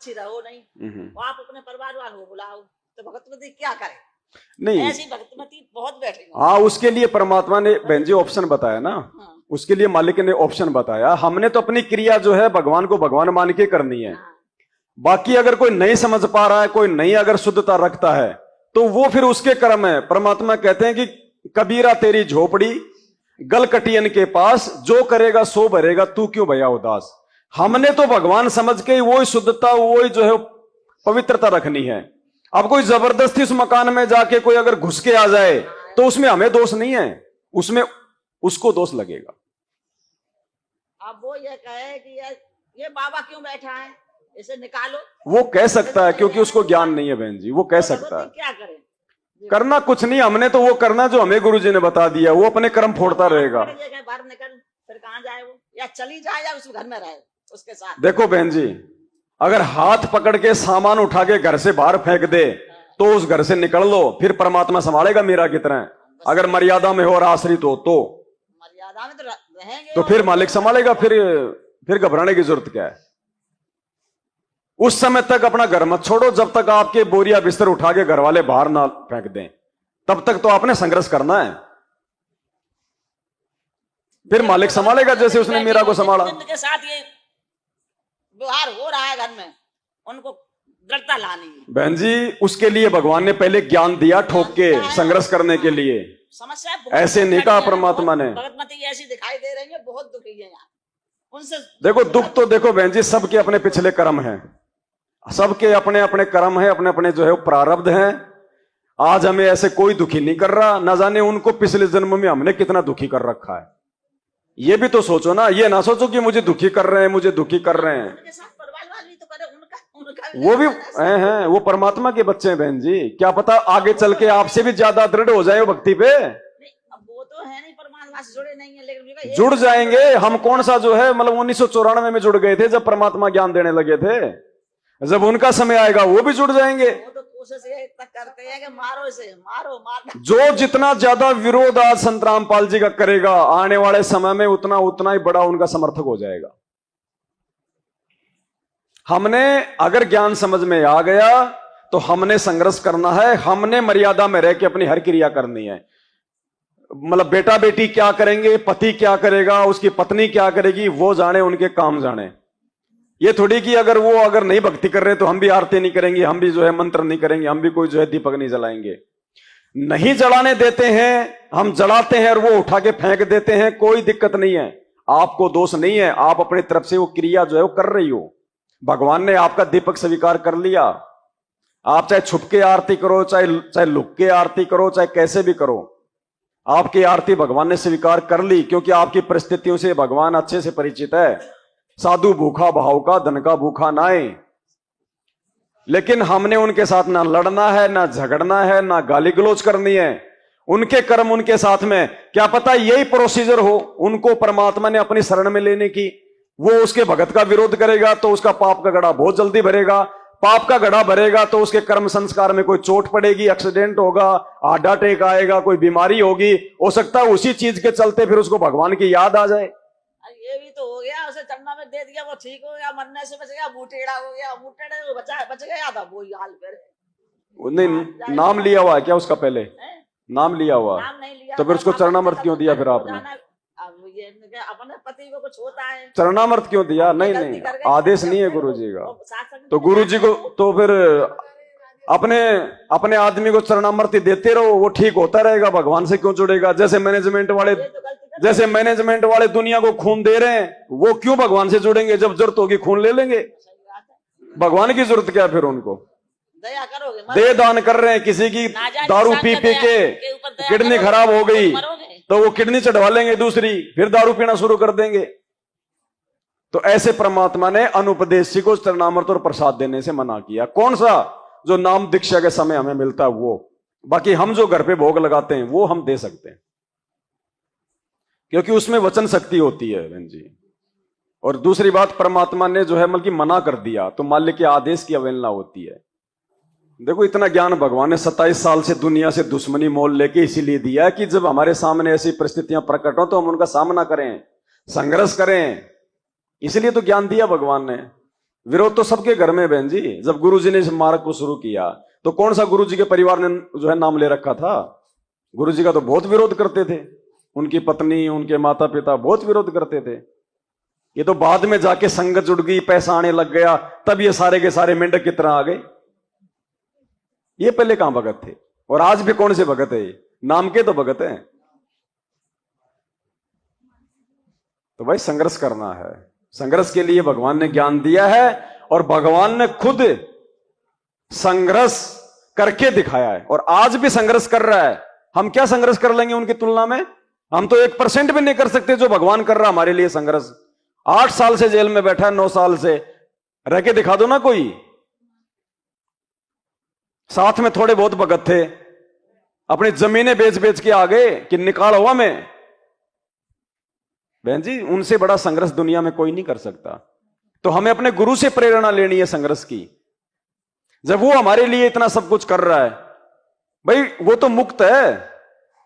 अच्छी रहो नहीं, वो आप अपने परिवार वालों को बुलाओ, तो भगतमती क्या करे? नहीं, ऐसी भगतमती बहुत बैठे। हाँ, उसके लिए परमात्मा ने बहन जी ऑप्शन बताया ना। हाँ। उसके लिए मालिक ने ऑप्शन बताया। हमने तो अपनी क्रिया जो है भगवान को भगवान मान के करनी है। हाँ। बाकी अगर कोई नहीं समझ पा रहा है, कोई नहीं अगर शुद्धता रखता है, तो वो फिर उसके कर्म है। परमात्मा कहते हैं कि कबीरा तेरी झोपड़ी गल कटियन के पास, जो करेगा सो भरेगा, तू क्यों भया उदास। हमने तो भगवान समझ के वही शुद्धता, वही जो है पवित्रता रखनी है। अब कोई जबरदस्ती उस मकान में जाके कोई अगर घुस के आ जाए तो उसमें हमें दोष नहीं है, उसमें उसको दोष लगेगा। अब वो ये कहे कि ये बाबा क्यों बैठा है, इसे निकालो, वो कह सकता है क्योंकि उसको ज्ञान नहीं है बहन जी, वो कह सकता है। क्या करे? करना कुछ नहीं, हमने तो वो करना जो हमें गुरुजी ने बता दिया, वो अपने कर्म फोड़ता रहेगा। बाहर निकल, फिर कहां जाए वो, या चली जाए या उस घर में रहे उसके साथ। देखो बहन जी, अगर हाथ पकड़ के सामान उठा के घर से बाहर फेंक दे तो उस घर से निकल लो, फिर परमात्मा संभालेगा मेरा कितना है। अगर मर्यादा में हो और आश्रित हो तो मर्यादा में तो रहेंगे, तो फिर मालिक संभालेगा। फिर घबराने की जरूरत क्या है। उस समय तक अपना घर मत छोड़ो जब तक आपके बोरिया बिस्तर उठा के घर वाले बाहर ना फेंक दें, तब तक तो आपने संघर्ष करना है। फिर मालिक संभालेगा जैसे उसने मीरा को संभाला। के साथ ये व्यवहार हो रहा है घर में, उनको दृढ़ता लानी है बहन जी। उसके लिए भगवान ने पहले ज्ञान दिया, ठोक के संघर्ष करने के लिए। समस्या ऐसे नहीं कहा परमात्मा ने। भगतमती ऐसी दिखाई दे रही है, बहुत दुखी है यार उनसे। देखो दुख तो देखो बहन जी, सबके अपने पिछले कर्म हैं, सबके अपने अपने कर्म है, अपने अपने जो है प्रारब्ध हैं। आज हमें ऐसे कोई दुखी नहीं कर रहा, ना जाने उनको पिछले जन्म में हमने कितना दुखी कर रखा है। ये भी तो सोचो ना, ये ना सोचो कि मुझे दुखी कर रहे हैं, मुझे दुखी कर रहे हैं। वो भी हैं, वो परमात्मा के बच्चे हैं बहन जी। क्या पता आगे चल के आपसे भी ज्यादा दृढ़ हो जाए वो भक्ति पे। वो तो है नहीं, परमात्मा से जुड़े नहीं है, लेकिन जुड़ जाएंगे। हम कौन सा जो है मतलब 1994 में जुड़ गए थे जब परमात्मा ज्ञान देने लगे थे। जब उनका समय आएगा वो भी जुड़ जाएंगे। वो तो कोशिश ये तक करते हैं कि मारो इसे, मारो। जो जितना ज्यादा विरोध आज संत रामपाल जी का करेगा, आने वाले समय में उतना ही बड़ा उनका समर्थक हो जाएगा। हमने अगर ज्ञान समझ में आ गया तो हमने संघर्ष करना है, हमने मर्यादा में रह के अपनी हर क्रिया करनी है। मतलब बेटा बेटी क्या करेंगे, पति क्या करेगा, उसकी पत्नी क्या करेगी, वो जाने, उनके काम जाने। ये थोड़ी कि अगर वो नहीं भक्ति कर रहे तो हम भी आरती नहीं करेंगे, हम भी जो है मंत्र नहीं करेंगे, हम भी कोई जो है दीपक नहीं जलाएंगे। नहीं जलाने देते हैं, हम जलाते हैं और वो उठा के फेंक देते हैं, कोई दिक्कत नहीं है। आपको दोष नहीं है, आप अपनी तरफ से वो क्रिया जो है वो कर रही हो। भगवान ने आपका दीपक स्वीकार कर लिया। आप चाहे छुप के आरती करो, चाहे लुक के आरती करो, चाहे कैसे भी करो, आपकी आरती भगवान ने स्वीकार कर ली, क्योंकि आपकी परिस्थितियों से भगवान अच्छे से परिचित है। साधु भूखा भाव का, धन का भूखा नाए। लेकिन हमने उनके साथ ना लड़ना है, ना झगड़ना है, ना गाली गलौज करनी है। उनके कर्म उनके साथ में, क्या पता यही प्रोसीजर हो उनको परमात्मा ने अपनी शरण में लेने की। वो उसके भगत का विरोध करेगा तो उसका पाप का घड़ा बहुत जल्दी भरेगा। पाप का घड़ा भरेगा तो उसके कर्म संस्कार में कोई चोट पड़ेगी, एक्सीडेंट होगा, हार्ट अटैक आएगा, कोई बीमारी होगी। हो सकता है उसी चीज के चलते फिर उसको भगवान की याद आ जाए। ये भी तो हो गया, उसे चन्ना में दे दिया, वो ठीक हो गया, मरने से बच गया, मुंह हो गया, मुंह बच गया था, वो हाल फिर। नहीं, नाम लिया हुआ है क्या उसका? पहले नाम लिया हुआ, नाम नहीं लिया, तो फिर उसको चरणामृत क्यों दिया फिर आपने? अपने पति को कुछ होता है, चरणामृत क्यों दिया? नहीं, आदेश नहीं है गुरुजी का। तो गुरुजी को तो फिर अपने आदमी को चरणामृत देते रहो, वो ठीक होता रहेगा। भगवान से क्यों जुड़ेगा? जैसे मैनेजमेंट वाले दुनिया को खून दे रहे हैं, वो क्यों भगवान से जुड़ेंगे? जब जरूरत होगी खून ले लेंगे। भगवान की जरूरत क्या है फिर उनको? दया करोगे, दे दान कर रहे हैं। किसी की दारू पी के किडनी खराब हो गई तो वो किडनी चढ़वा लेंगे दूसरी, फिर दारू पीना शुरू कर देंगे। तो ऐसे परमात्मा ने अनुपदेशी को चरणामृत और प्रसाद देने से मना किया। कौन सा? जो नाम दीक्षा के समय हमें मिलता है वो। बाकी हम जो घर पे भोग लगाते हैं वो हम दे सकते हैं, क्योंकि उसमें वचन शक्ति होती है बहन जी। और दूसरी बात, परमात्मा ने जो है बल्कि मना कर दिया तो मालिक के आदेश की अवहेलना होती है। देखो इतना ज्ञान भगवान ने 27 साल से दुनिया से दुश्मनी मोल लेके इसीलिए दिया है कि जब हमारे सामने ऐसी परिस्थितियां प्रकट हो तो हम उनका सामना करें, संघर्ष करें। इसलिए तो ज्ञान दिया भगवान ने। विरोध तो सबके घर में बहन जी। जब गुरुजी ने इस मार्ग को शुरू किया तो कौन सा गुरुजी के परिवार ने जो है नाम ले रखा था? गुरुजी का तो बहुत विरोध करते थे, उनकी पत्नी, उनके माता पिता बहुत विरोध करते थे। ये तो बाद में जाके संगत जुड़ गई, पैसा आने लग गया, तब ये सारे के सारे मेंढक की तरह आ गए। ये पहले कहां भगत थे? और आज भी कौन से भगत है? नाम के तो भगत हैं। तो भाई संघर्ष करना है। संघर्ष के लिए भगवान ने ज्ञान दिया है और भगवान ने खुद संघर्ष करके दिखाया है और आज भी संघर्ष कर रहा है। हम क्या संघर्ष कर लेंगे उनकी तुलना में? हम तो 1% भी नहीं कर सकते जो भगवान कर रहा हमारे लिए संघर्ष। 8 साल से जेल में बैठा है, 9 साल से, रह के दिखा दो ना कोई। साथ में थोड़े बहुत भगत थे, अपनी जमीनें बेच बेच के आ गए कि निकाल हुआ में। बहन जी, उनसे बड़ा संघर्ष दुनिया में कोई नहीं कर सकता। तो हमें अपने गुरु से प्रेरणा लेनी है संघर्ष की। जब वो हमारे लिए इतना सब कुछ कर रहा है, भाई वो तो मुक्त है,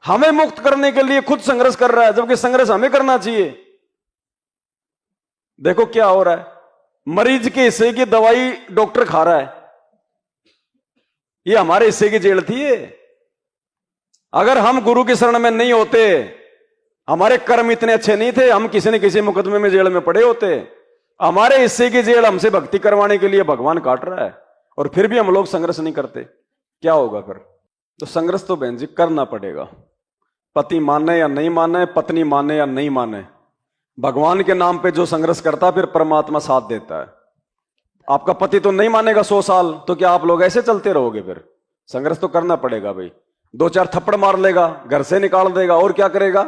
हमें मुक्त करने के लिए खुद संघर्ष कर रहा है, जबकि संघर्ष हमें करना चाहिए। देखो क्या हो रहा है, मरीज के हिस्से की दवाई डॉक्टर खा रहा है। ये हमारे हिस्से की जेल थी ये। अगर हम गुरु की शरण में नहीं होते, हमारे कर्म इतने अच्छे नहीं थे, हम किसी न किसी मुकदमे में जेल में पड़े होते। हमारे हिस्से की जेल हमसे भक्ति करवाने के लिए भगवान काट रहा है और फिर भी हम लोग संघर्ष नहीं करते। क्या होगा फिर? तो संघर्ष तो बहन जी करना पड़ेगा। पति माने या नहीं माने, पत्नी माने या नहीं माने, भगवान के नाम पे जो संघर्ष करता है फिर परमात्मा साथ देता है। आपका पति तो नहीं मानेगा 100 साल, तो क्या आप लोग ऐसे चलते रहोगे? फिर संघर्ष तो करना पड़ेगा भाई। 2-4 थप्पड़ मार लेगा, घर से निकाल देगा, और क्या करेगा?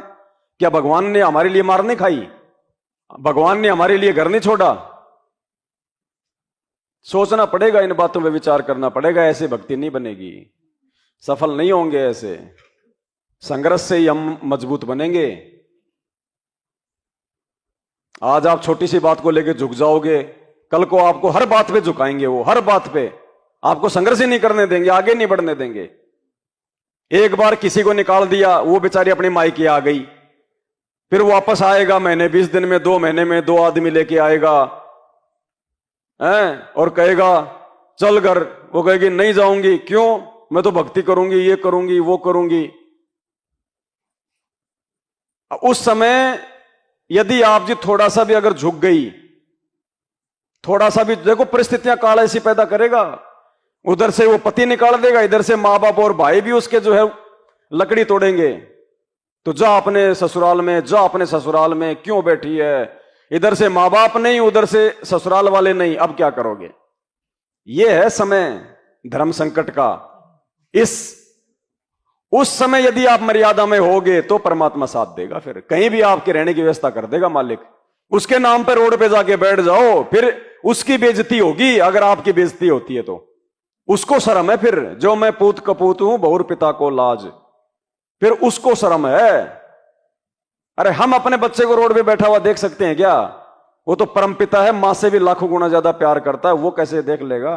क्या भगवान ने हमारे लिए मार नहीं खाई? भगवान ने हमारे लिए घर नहीं छोड़ा? सोचना पड़ेगा, इन बातों पे विचार करना पड़ेगा। ऐसे भक्ति नहीं बनेगी, सफल नहीं होंगे ऐसे। संघर्ष से ही हम मजबूत बनेंगे। आज आप छोटी सी बात को लेकर झुक जाओगे, कल को आपको हर बात पे झुकाएंगे। वो हर बात पे आपको संघर्ष ही नहीं करने देंगे, आगे नहीं बढ़ने देंगे। एक बार किसी को निकाल दिया, वो बेचारी अपनी मायके आ गई, फिर वापस आएगा महीने 20 दिन में, 2 महीने में 2 आदमी लेके आएगा और कहेगा चल घर। वो कहेगी नहीं जाऊंगी। क्यों? मैं तो भक्ति करूंगी, ये करूंगी, वो करूंगी। उस समय यदि आप जी थोड़ा सा भी अगर झुक गई, थोड़ा सा भी, देखो परिस्थितियां काल ऐसी पैदा करेगा, उधर से वो पति निकाल देगा, इधर से माँ बाप और भाई भी उसके जो है लकड़ी तोड़ेंगे। तो जा अपने ससुराल में, जा अपने ससुराल में, क्यों बैठी है? इधर से माँ बाप नहीं, उधर से ससुराल वाले नहीं, अब क्या करोगे? यह है समय धर्म संकट का। उस समय यदि आप मर्यादा में होगे तो परमात्मा साथ देगा। फिर कहीं भी आपके रहने की व्यवस्था कर देगा मालिक। उसके नाम पर रोड पे जाके बैठ जाओ, फिर उसकी बेइज्जती होगी। अगर आपकी बेइज्जती होती है तो उसको शर्म है। फिर जो मैं पूत कपूत हूं बहुर पिता को लाज, फिर उसको शर्म है। अरे हम अपने बच्चे को रोड पे बैठा हुआ देख सकते हैं क्या? वो तो परम पिता है, मां से भी लाखों गुना ज्यादा प्यार करता है, वो कैसे देख लेगा?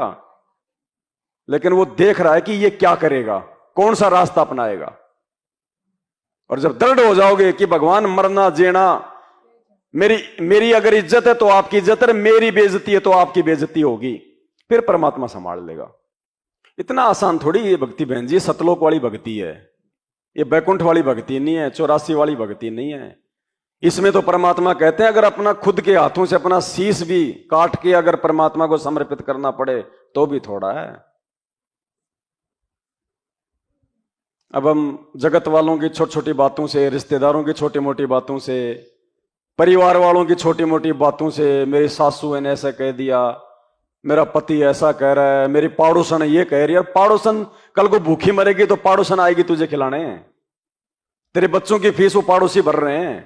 लेकिन वो देख रहा है कि ये क्या करेगा, कौन सा रास्ता अपनाएगा। और जब दृढ़ हो जाओगे कि भगवान मरना जीना, मेरी अगर इज्जत है तो आपकी इज्जत है, मेरी बेइज्जती है तो आपकी बेइज्जती होगी, फिर परमात्मा संभाल लेगा। इतना आसान थोड़ी ये भक्ति बहन जी, सतलोक वाली भक्ति है ये, बैकुंठ वाली भक्ति नहीं है, 84 वाली भक्ति नहीं है। इसमें तो परमात्मा कहते हैं अगर अपना खुद के हाथों से अपना शीश भी काट के अगर परमात्मा को समर्पित करना पड़े तो भी थोड़ा है। अब हम जगत वालों की छोटी छोटी बातों से, रिश्तेदारों की छोटी मोटी बातों से, परिवार वालों की छोटी मोटी बातों से, मेरी सासू ने ऐसा कह दिया, मेरा पति ऐसा कह रहा है, मेरी पाड़ोसन ये कह रही है। पाड़ोसन कल को भूखी मरेगी तो पाड़ोसन आएगी तुझे खिलाने, तेरे बच्चों की फीस वो पड़ोसी भर रहे हैं,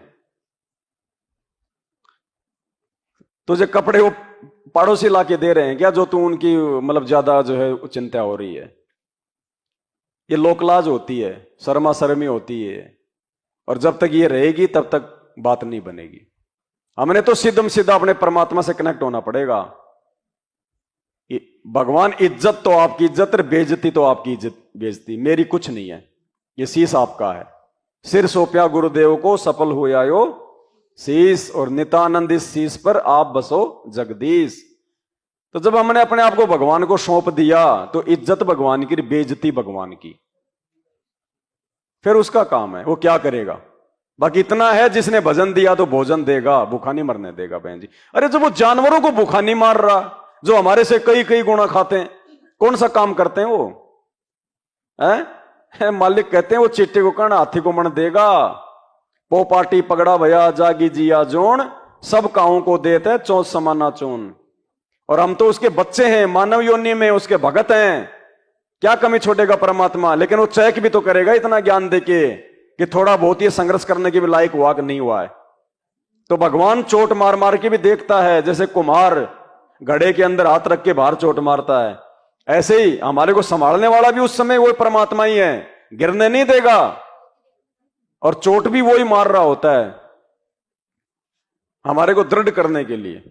तुझे कपड़े वो पड़ोसी लाके दे रहे हैं क्या, जो तू उनकी मतलब ज्यादा जो है चिंता हो रही है। ये लोकलाज होती है, शर्मा शर्मी होती है, और जब तक ये रहेगी तब तक बात नहीं बनेगी। हमने तो सीधम सीधा अपने परमात्मा से कनेक्ट होना पड़ेगा। भगवान इज्जत तो आपकी इज्जत, बेइज्जती तो आपकी इज्जत बेइज्जती, मेरी कुछ नहीं है, ये शीश आपका है। सिर सौंपया गुरुदेव को सफल हो आयो शीश, और नितानंद इस शीश पर आप बसो जगदीश। तो जब हमने अपने आप को भगवान को सौंप दिया तो इज्जत भगवान की, बेइज्जती भगवान की। फिर उसका काम है वो क्या करेगा। बाकी इतना है, जिसने भजन दिया तो भोजन देगा, भूखा नहीं मरने देगा बहन जी। अरे जब वो जानवरों को भूखा नहीं मार रहा, जो हमारे से कई कई गुना खाते हैं, कौन सा काम करते हैं वो है? मालिक कहते हैं वो चीटे को कहना हाथी को मन देगा, पो पार्टी पगड़ा भया जागी जिया जोन, सब काऊ को देते चौथ समाना चोन। और हम तो उसके बच्चे हैं, मानव योनि में उसके भगत हैं, क्या कमी छोड़ेगा परमात्मा। लेकिन वो चेक भी तो करेगा इतना ज्ञान देके कि थोड़ा बहुत ही संघर्ष करने के भी लायक हुआ कि नहीं हुआ है। तो भगवान चोट मार मार के भी देखता है, जैसे कुम्हार घड़े के अंदर हाथ रख के बाहर चोट मारता है, ऐसे ही हमारे को संभालने वाला भी उस समय वो परमात्मा ही है, गिरने नहीं देगा और चोट भी वही मार रहा होता है हमारे को दृढ़ करने के लिए।